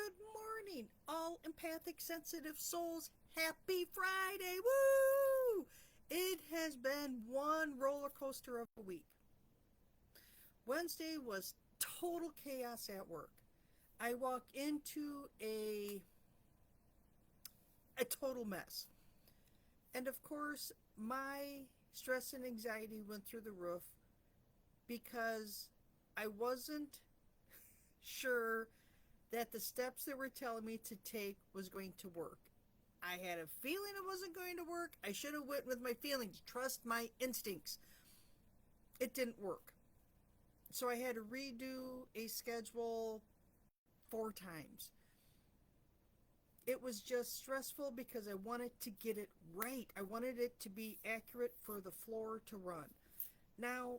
Good morning, all empathic, sensitive souls. Happy Friday! Woo! It has been one roller coaster of a week. Wednesday was total chaos at work. I walked into a total mess. And of course, my stress and anxiety went through the roof because I wasn't sure that the steps they were telling me to take was going to work. I had a feeling it wasn't going to work. I should have went with my feelings, trust my instincts. It didn't work. So I had to redo a schedule 4 times. It was just stressful because I wanted to get it right. I wanted it to be accurate for the floor to run. Now,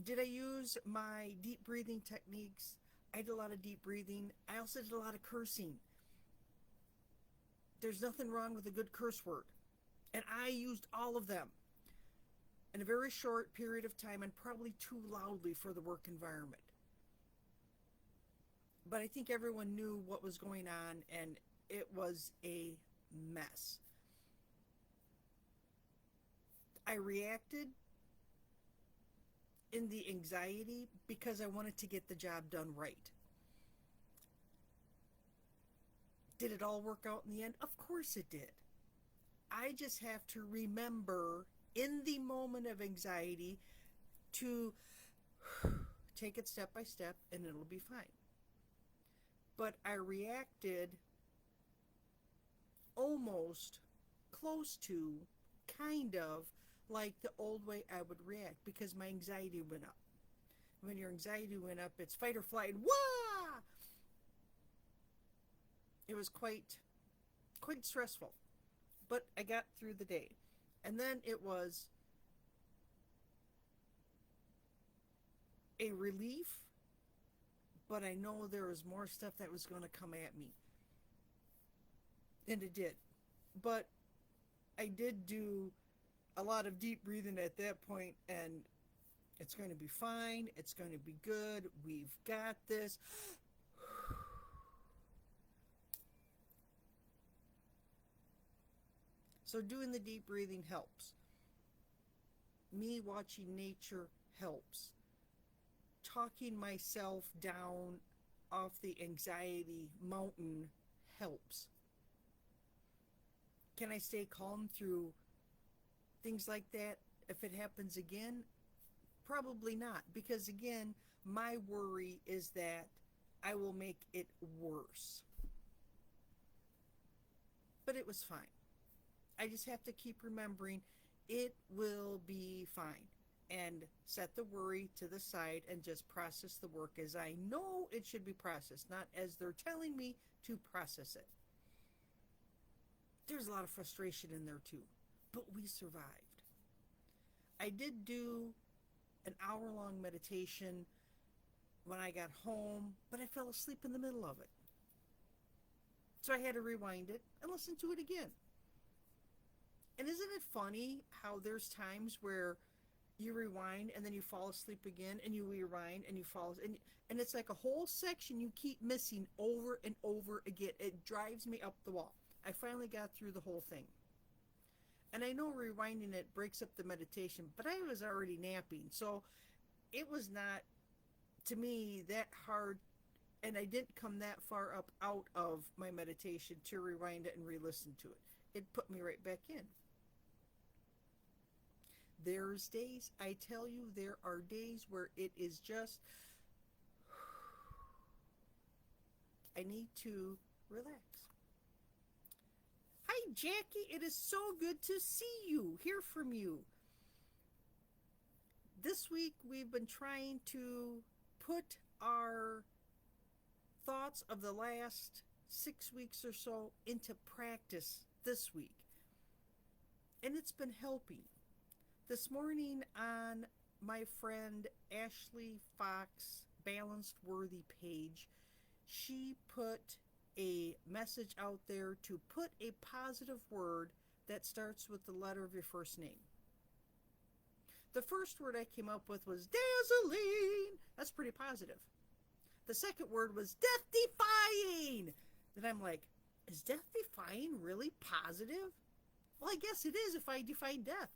did I use my deep breathing techniques? I did a lot of deep breathing. I also did a lot of cursing. There's nothing wrong with a good curse word. And I used all of them in a very short period of time and probably too loudly for the work environment. But I think everyone knew what was going on and it was a mess. I reacted in the anxiety because I wanted to get the job done right. Did it all work out in the end? Of course it did. I just have to remember in the moment of anxiety to take it step by step and it'll be fine. But I reacted almost close to kind of like the old way I would react because my anxiety went up. When your anxiety went up, it's fight or flight. Wah! It was quite stressful, but I got through the day. And then it was a relief, but I know there was more stuff that was going to come at me. And it did. But I did do a lot of deep breathing at that point, and it's going to be fine. It's going to be good. We've got this. So doing the deep breathing helps. Me watching nature helps. Talking myself down off the anxiety mountain helps. Can I stay calm through things like that if it happens again? Probably not, because again, my worry is that I will make it worse. But it was fine. I just have to keep remembering it will be fine and set the worry to the side and just process the work as I know it should be processed, not as they're telling me to process it. There's a lot of frustration in there too, but we survived. I did do an hour-long meditation when I got home, but I fell asleep in the middle of it. So I had to rewind it and listen to it again. And isn't it funny how there's times where you rewind and then you fall asleep again and you rewind and you fall and it's like a whole section you keep missing over and over again. It drives me up the wall. I finally got through the whole thing. And I know rewinding it breaks up the meditation, but I was already napping. So it was not, to me, that hard. And I didn't come that far up out of my meditation to rewind it and re-listen to it. It put me right back in. There's days, I tell you, there are days where it is just, I need to relax. Hi, Jackie. It is so good to see you, hear from you. This week, we've been trying to put our thoughts of the last 6 weeks or so into practice this week. And it's been helping. This morning on my friend Ashley Fox Balanced Worthy page, she put a message out there to put a positive word that starts with the letter of your first name. The first word I came up with was dazzling. That's pretty positive. The second word was death defying. Then I'm like, is death defying really positive? Well, I guess it is if I defy death.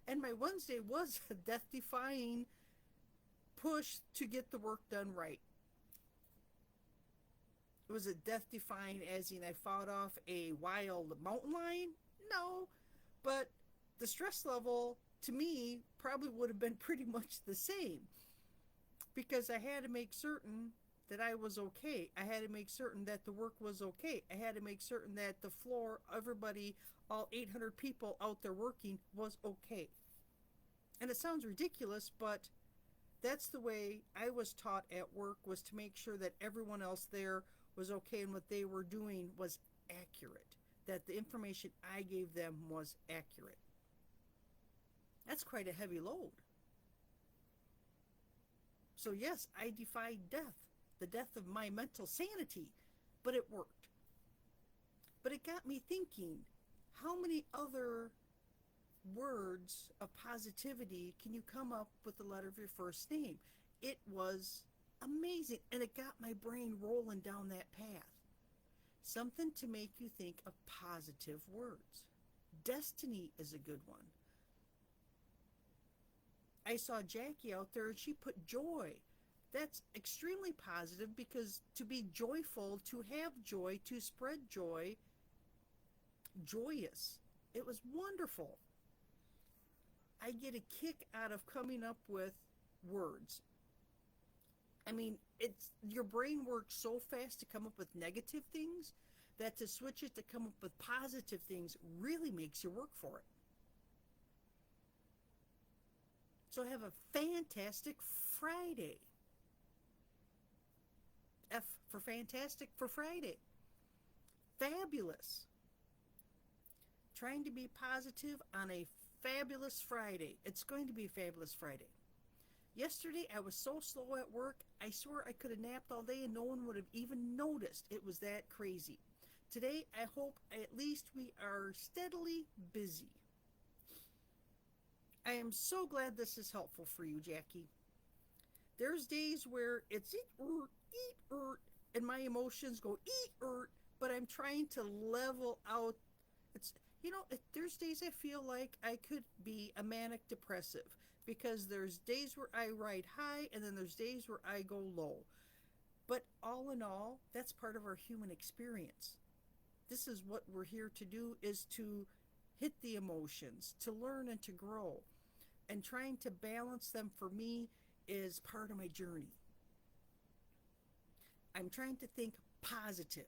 And my Wednesday was a death defying push to get the work done right. It was a death defying, as in I fought off a wild mountain lion? No, but the stress level to me probably would have been pretty much the same, because I had to make certain that I was okay. I had to make certain that the work was okay. I had to make certain that the floor, everybody, all 800 people out there working was okay. And it sounds ridiculous, but that's the way I was taught at work, was to make sure that everyone else there was okay and what they were doing was accurate, that the information I gave them was accurate. That's quite a heavy load. So yes, I defied death, the death of my mental sanity, but it worked. But it got me thinking, how many other words of positivity can you come up with the letter of your first name? It was amazing, and it got my brain rolling down that path. Something to make you think of positive words. Destiny is a good one. I saw Jackie out there and she put joy. That's extremely positive, because to be joyful, to have joy, to spread joy, joyous. It was wonderful. I get a kick out of coming up with words. I mean, it's your brain works so fast to come up with negative things that to switch it to come up with positive things really makes you work for it. So have a fantastic Friday. F for fantastic for Friday. Fabulous. Trying to be positive on a fabulous Friday. It's going to be a fabulous Friday. Yesterday, I was so slow at work, I swear I could have napped all day and no one would have even noticed. It was that crazy. Today, I hope at least we are steadily busy. I am so glad this is helpful for you, Jackie. There's days where it's eat, and my emotions go eat, but I'm trying to level out. There's days I feel like I could be a manic depressive, because there's days where I ride high and then there's days where I go low. But all in all, that's part of our human experience. This is what we're here to do, is to hit the emotions, to learn and to grow. And trying to balance them for me is part of my journey. I'm trying to think positive.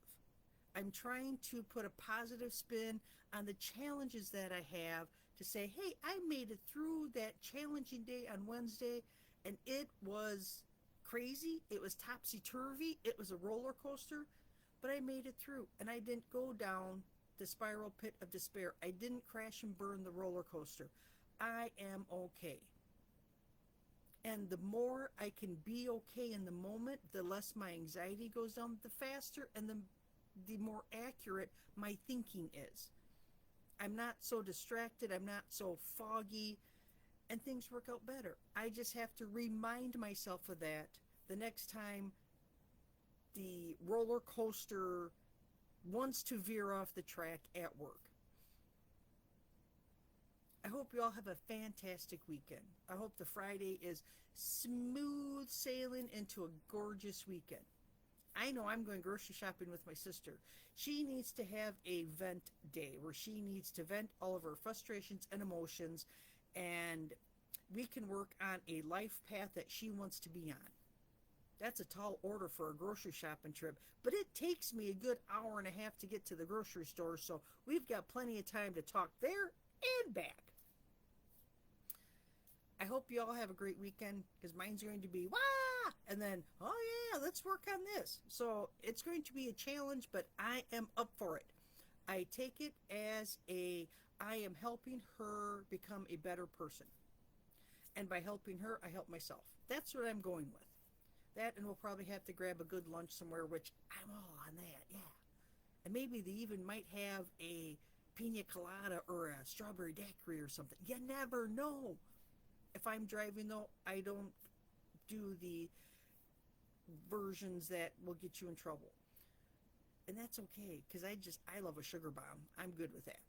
I'm trying to put a positive spin on the challenges that I have, to say, hey, I made it through that challenging day on Wednesday, and it was crazy. It was topsy-turvy. It was a roller coaster, but I made it through, and I didn't go down the spiral pit of despair. I didn't crash and burn the roller coaster. I am okay. And the more I can be okay in the moment, the less my anxiety goes down, the faster and the more accurate my thinking is. I'm not so distracted, I'm not so foggy, and things work out better. I just have to remind myself of that the next time the roller coaster wants to veer off the track at work. I hope you all have a fantastic weekend. I hope the Friday is smooth sailing into a gorgeous weekend. I know I'm going grocery shopping with my sister. She needs to have a vent day where she needs to vent all of her frustrations and emotions, and we can work on a life path that she wants to be on. That's a tall order for a grocery shopping trip, but it takes me a good hour and a half to get to the grocery store, so we've got plenty of time to talk there and back. I hope you all have a great weekend, because mine's going to be, wah! And then, oh yeah, let's work on this. So it's going to be a challenge, but I am up for it. I take it as I am helping her become a better person. And by helping her, I help myself. That's what I'm going with. That, and we'll probably have to grab a good lunch somewhere, which I'm all on that, yeah. And maybe they even might have a pina colada or a strawberry daiquiri or something. You never know. If I'm driving, though, I don't do the versions that will get you in trouble. And that's okay, because I love a sugar bomb. I'm good with that.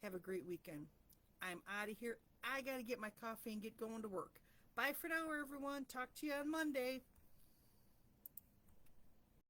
Have a great weekend. I'm out of here. I got to get my coffee and get going to work. Bye for now, everyone. Talk to you on Monday.